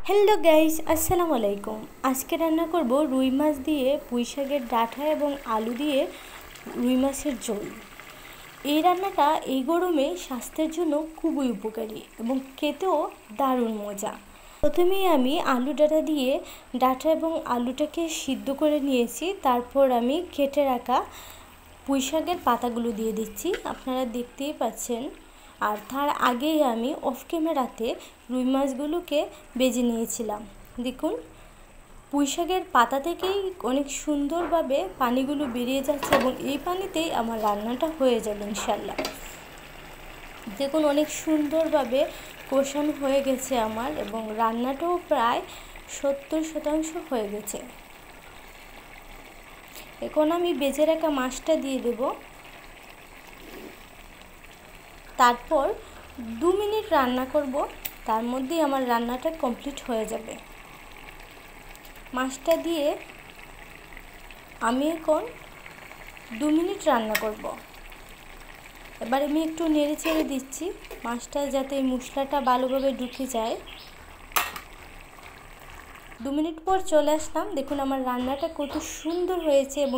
Hello guys, আসসালামু আলাইকুম। আজকে রান্না করব রুই মাছ দিয়ে পুঁই শাকের ডাঁটা এবং আলু দিয়ে রুই মাছের ঝোল। এই রান্নাটা এই গরমে স্বাস্থ্যের জন্য খুবই উপকারী এবং খেতেও দারুণ মজা। প্রথমেই আমি আলু ডাঁটা দিয়ে ডাঁটা এবং আলুটাকে সিদ্ধ করে নিয়েছি। তারপর আমি কেটে রাখা পুঁই শাকের পাতাগুলো দিয়ে দিচ্ছি, আপনারা দেখতেই পাচ্ছেন। আর তার আগেই আমি অফ ক্যামেরাতে রুই মাছগুলোকে ভেজে নিয়েছিলাম। দেখুন, পুঁই শাকের পাতা থেকেই অনেক সুন্দরভাবে পানিগুলো বেরিয়ে যাচ্ছে এবং এই পানিতেই আমার রান্নাটা হয়ে যাবে ইনশাল্লাহ। দেখুন, অনেক সুন্দরভাবে কষানো হয়ে গেছে আমার এবং রান্নাটাও প্রায় 70% হয়ে গেছে। এখন আমি ভেজে রাখা মাছটা দিয়ে দেব। তারপর 2 মিনিট রান্না করব, তার মধ্যেই আমার রান্নাটা কমপ্লিট হয়ে যাবে। মাছটা দিয়ে আমি এখন 2 মিনিট রান্না করব। এবার আমি একটু নেড়ে চেড়ে দিচ্ছি মাছটা যাতে এই মশলাটা ভালোভাবে ঢুকে যায়। 2 মিনিট পর চলে আসলাম। দেখুন আমার রান্নাটা কত সুন্দর হয়েছে এবং